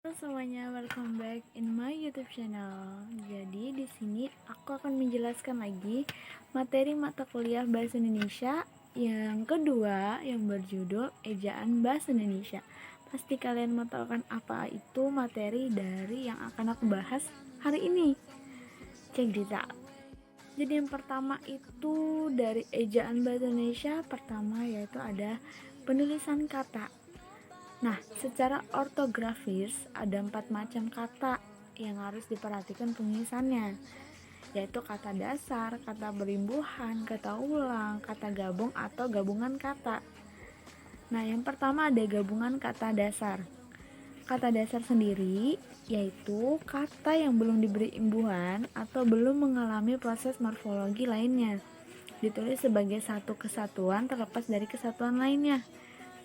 Halo semuanya, welcome back in my YouTube channel. Jadi di sini aku akan menjelaskan lagi materi mata kuliah Bahasa Indonesia yang kedua yang berjudul Ejaan Bahasa Indonesia. Pasti kalian mau tahu kan apa itu materi dari yang akan aku bahas hari ini. Check this out. Jadi yang pertama itu dari Ejaan Bahasa Indonesia, pertama yaitu ada penulisan kata. Nah, secara ortografis ada 4 macam kata yang harus diperhatikan penulisannya, yaitu kata dasar, kata berimbuhan, kata ulang, kata gabung atau gabungan kata. Nah, yang pertama ada gabungan kata dasar. Kata dasar sendiri yaitu kata yang belum diberi imbuhan atau belum mengalami proses morfologi lainnya, ditulis sebagai satu kesatuan terlepas dari kesatuan lainnya.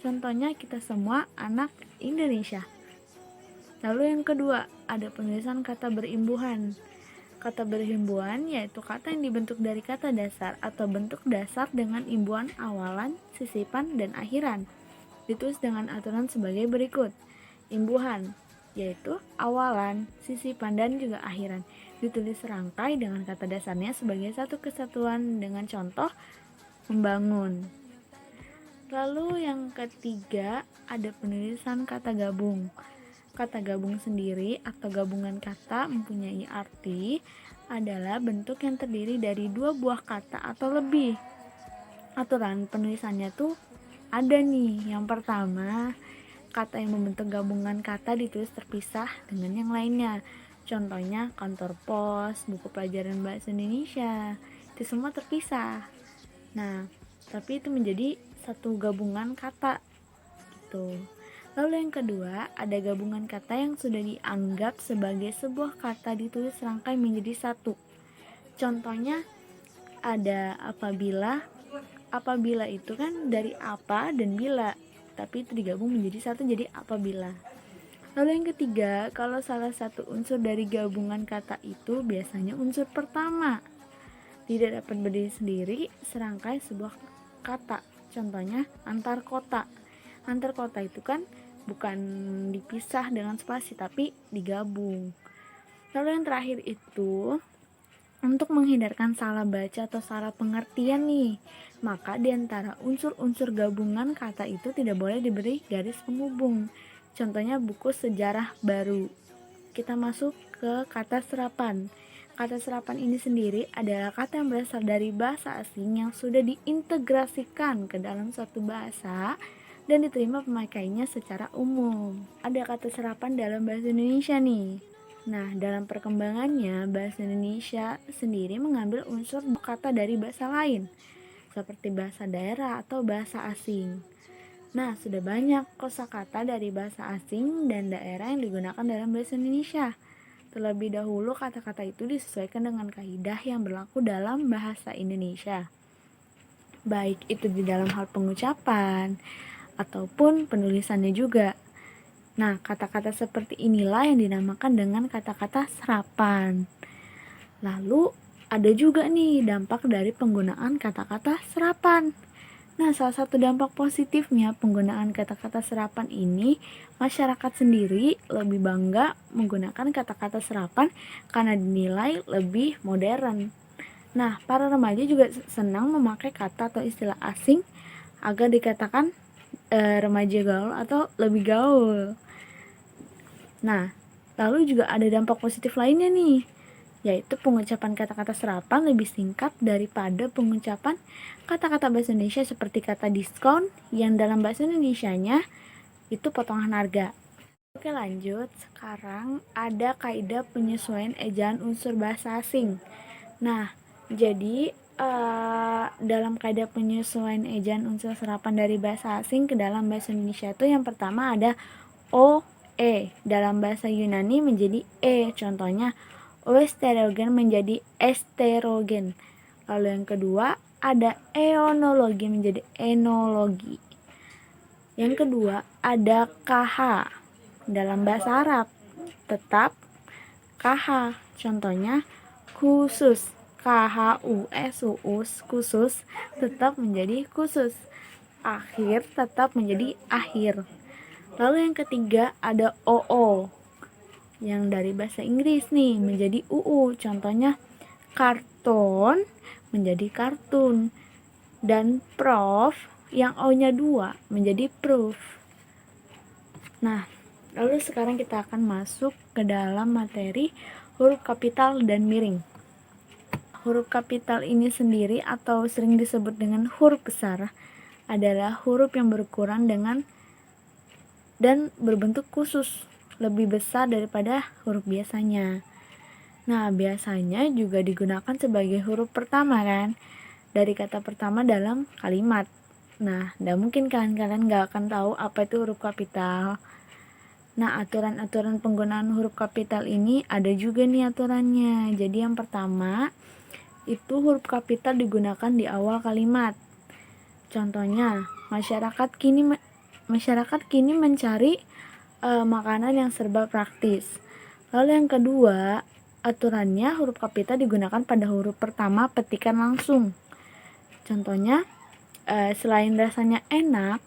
Contohnya kita semua anak Indonesia. Lalu yang kedua, ada penulisan kata berimbuhan. Kata berimbuhan yaitu kata yang dibentuk dari kata dasar atau bentuk dasar dengan imbuhan awalan, sisipan, dan akhiran. Ditulis dengan aturan sebagai berikut. Imbuhan yaitu awalan, sisipan, dan juga akhiran. Ditulis serangkai dengan kata dasarnya sebagai satu kesatuan dengan contoh membangun. Lalu yang ketiga ada penulisan kata gabung. Kata gabung sendiri atau gabungan kata mempunyai arti adalah bentuk yang terdiri dari dua buah kata atau lebih. Aturan penulisannya tuh ada nih. Yang pertama, kata yang membentuk gabungan kata ditulis terpisah dengan yang lainnya. Contohnya kantor pos, buku pelajaran bahasa Indonesia. Itu semua terpisah. Nah, tapi itu menjadi satu gabungan kata gitu. Lalu yang kedua, ada gabungan kata yang sudah dianggap sebagai sebuah kata ditulis serangkai menjadi satu. Contohnya ada apabila. Apabila itu kan dari apa dan bila, tapi itu digabung menjadi satu jadi apabila. Lalu yang ketiga, kalau salah satu unsur dari gabungan kata itu biasanya unsur pertama tidak dapat berdiri sendiri serangkai sebuah kata. Contohnya antar kota. Antar kota itu kan bukan dipisah dengan spasi tapi digabung. Lalu yang terakhir itu untuk menghindarkan salah baca atau salah pengertian nih, maka diantara unsur-unsur gabungan kata itu tidak boleh diberi garis penghubung. Contohnya buku sejarah baru. Kita masuk ke kata serapan. Kata serapan ini sendiri adalah kata yang berasal dari bahasa asing yang sudah diintegrasikan ke dalam suatu bahasa dan diterima pemakainya secara umum. Ada kata serapan dalam bahasa Indonesia nih. Nah, dalam perkembangannya, bahasa Indonesia sendiri mengambil unsur kata dari bahasa lain, seperti bahasa daerah atau bahasa asing. Nah, sudah banyak kosakata dari bahasa asing dan daerah yang digunakan dalam bahasa Indonesia. Terlebih dahulu kata-kata itu disesuaikan dengan kaidah yang berlaku dalam bahasa Indonesia, baik itu di dalam hal pengucapan ataupun penulisannya juga. Nah, kata-kata seperti inilah yang dinamakan dengan kata-kata serapan. Lalu ada juga nih dampak dari penggunaan kata-kata serapan. Nah, salah satu dampak positifnya penggunaan kata-kata serapan ini, masyarakat sendiri lebih bangga menggunakan kata-kata serapan karena dinilai lebih modern. Nah, para remaja juga senang memakai kata atau istilah asing agar dikatakan remaja gaul atau lebih gaul. Nah, lalu juga ada dampak positif lainnya nih, yaitu pengucapan kata-kata serapan lebih singkat daripada pengucapan kata-kata bahasa Indonesia seperti kata diskon yang dalam bahasa Indonesianya itu potongan harga. Oke, lanjut. Sekarang ada kaidah penyesuaian ejaan unsur bahasa asing. Nah, jadi dalam kaidah penyesuaian ejaan unsur serapan dari bahasa asing ke dalam bahasa Indonesia itu yang pertama ada o, e. Dalam bahasa Yunani menjadi e. Contohnya oesterogen menjadi esterogen. Lalu yang kedua ada eonologi menjadi enologi. Yang kedua ada kh. Dalam bahasa Arab tetap kh. Contohnya khusus. KHUS khusus tetap menjadi khusus. Akhir tetap menjadi akhir. Lalu yang ketiga ada oo. yang dari bahasa Inggris nih menjadi UU. Contohnya karton menjadi kartun, dan prof yang O-nya 2 menjadi proof. Nah, lalu sekarang kita akan masuk ke dalam materi huruf kapital dan miring. Huruf kapital ini sendiri atau sering disebut dengan huruf besar adalah huruf yang berukuran dengan dan berbentuk khusus, lebih besar daripada huruf biasanya. Nah, biasanya juga digunakan sebagai huruf pertama kan, dari kata pertama dalam kalimat. Nah, tidak mungkin kan kalian gak akan tahu apa itu huruf kapital. Nah, aturan-aturan penggunaan huruf kapital ini ada juga nih aturannya. Jadi yang pertama, itu huruf kapital digunakan di awal kalimat. Contohnya, masyarakat kini mencari makanan yang serba praktis. Lalu yang kedua, aturannya huruf kapital digunakan pada huruf pertama petikan langsung. Contohnya, selain rasanya enak,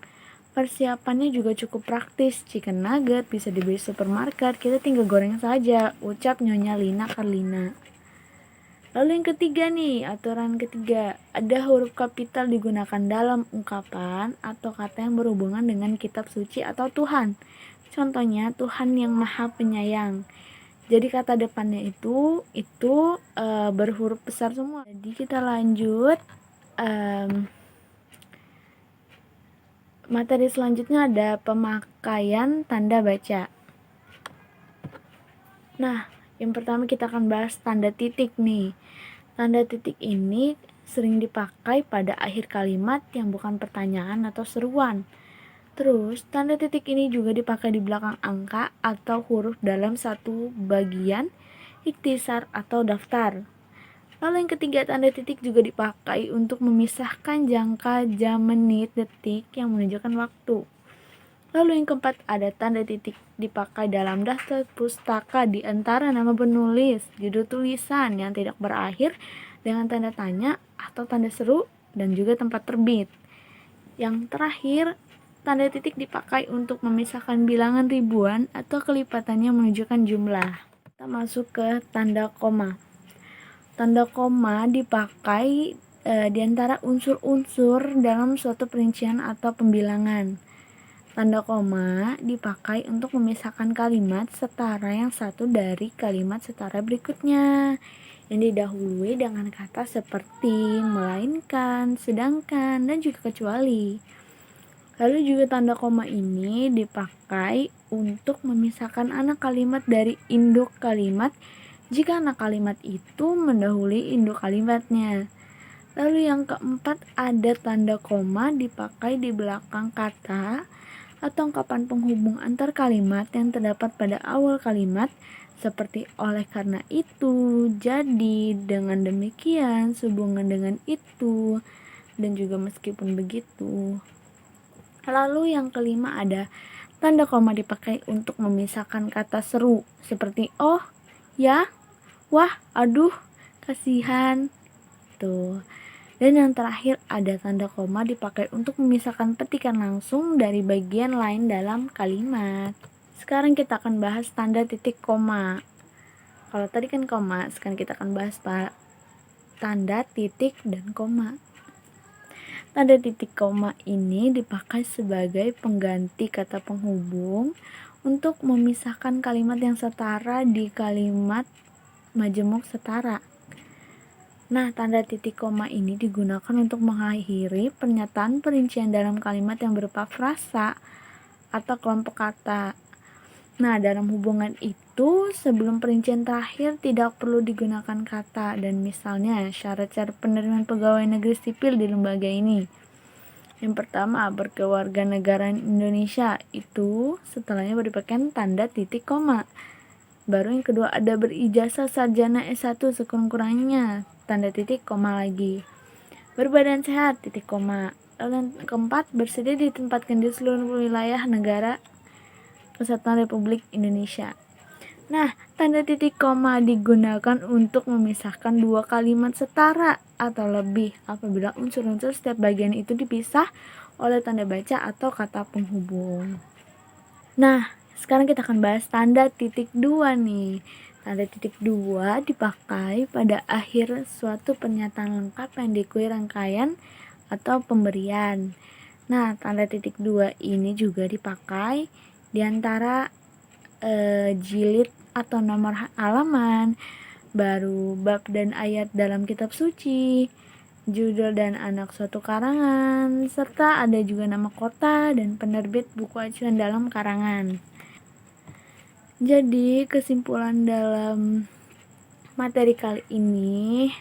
persiapannya juga cukup praktis. Chicken nugget bisa dibeli supermarket, kita tinggal goreng saja, ucap Nyonya Lina Karlina. Lalu yang ketiga nih, aturan ketiga, ada huruf kapital digunakan dalam ungkapan atau kata yang berhubungan dengan kitab suci atau Tuhan. Contohnya, Tuhan yang Maha Penyayang. Jadi kata depannya itu berhuruf besar semua. Jadi kita lanjut. Materi selanjutnya ada pemakaian tanda baca. Nah, yang pertama kita akan bahas tanda titik nih. Tanda titik ini sering dipakai pada akhir kalimat yang bukan pertanyaan atau seruan. Terus, tanda titik ini juga dipakai di belakang angka atau huruf dalam satu bagian ikhtisar atau daftar. Lalu yang ketiga, tanda titik juga dipakai untuk memisahkan jangka jam, menit, detik yang menunjukkan waktu. Lalu yang keempat, ada tanda titik dipakai dalam daftar pustaka di antara nama penulis, judul tulisan yang tidak berakhir dengan tanda tanya atau tanda seru, dan juga tempat terbit. Yang terakhir, tanda titik dipakai untuk memisahkan bilangan ribuan atau kelipatannya menunjukkan jumlah. Kita masuk ke tanda koma. Tanda koma dipakai di antara unsur-unsur dalam suatu perincian atau pembilangan. Tanda koma dipakai untuk memisahkan kalimat setara yang satu dari kalimat setara berikutnya, yang didahului dengan kata seperti, melainkan, sedangkan, dan juga kecuali. Lalu juga tanda koma ini dipakai untuk memisahkan anak kalimat dari induk kalimat jika anak kalimat itu mendahului induk kalimatnya. Lalu yang keempat, ada tanda koma dipakai di belakang kata atau ungkapan penghubung antar kalimat yang terdapat pada awal kalimat, seperti oleh karena itu, jadi, dengan demikian, sehubungan dengan itu, dan juga meskipun begitu. Lalu yang kelima, ada tanda koma dipakai untuk memisahkan kata seru seperti oh, ya, wah, aduh, kasihan. Tuh. Dan yang terakhir, ada tanda koma dipakai untuk memisahkan petikan langsung dari bagian lain dalam kalimat. Sekarang kita akan bahas tanda titik koma. Kalau tadi kan koma, sekarang kita akan bahas tanda titik dan koma. Tanda titik koma ini dipakai sebagai pengganti kata penghubung untuk memisahkan kalimat yang setara di kalimat majemuk setara. Nah, tanda titik koma ini digunakan untuk mengakhiri pernyataan perincian dalam kalimat yang berupa frasa atau kelompok kata. Nah, dalam hubungan itu, sebelum perincian terakhir tidak perlu digunakan kata, dan misalnya syarat-syarat penerimaan pegawai negeri sipil di lembaga ini. Yang pertama, berkewarganegaraan Indonesia, itu setelahnya beripakan tanda titik koma. Baru yang kedua, ada berijazah sarjana S1 sekurang-kurangnya, tanda titik koma lagi. Berbadan sehat, titik koma. Lalu yang keempat, bersedia ditempatkan di seluruh wilayah negara Kesatuan Republik Indonesia. Nah, tanda titik koma digunakan untuk memisahkan dua kalimat setara atau lebih apabila unsur-unsur setiap bagian itu dipisah oleh tanda baca atau kata penghubung. Nah, Sekarang kita akan bahas tanda titik dua nih. Tanda titik dua dipakai pada akhir suatu pernyataan lengkap yang diikuti rangkaian atau pemberian. Nah, tanda titik dua ini juga dipakai di antara jilid atau nomor halaman, baru bab dan ayat dalam kitab suci, judul dan anak suatu karangan, serta ada juga nama kota dan penerbit buku acuan dalam karangan. Jadi kesimpulan dalam materi kali ini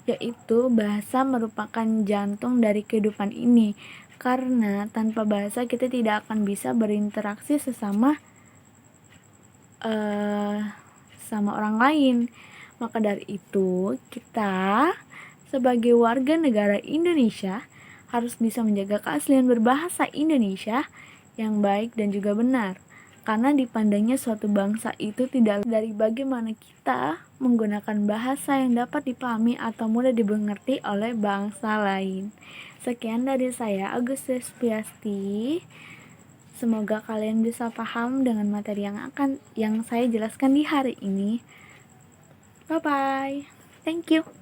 yaitu bahasa merupakan jantung dari kehidupan ini, karena tanpa bahasa kita tidak akan bisa berinteraksi sama orang lain. Maka dari itu kita sebagai warga negara Indonesia harus bisa menjaga keaslian berbahasa Indonesia yang baik dan juga benar, karena dipandangnya suatu bangsa itu tidak dari bagaimana kita menggunakan bahasa yang dapat dipahami atau mudah dimengerti oleh bangsa lain. Sekian dari saya, Agustus Piasti. Semoga kalian bisa paham dengan materi yang saya jelaskan di hari ini. Bye bye. Thank you.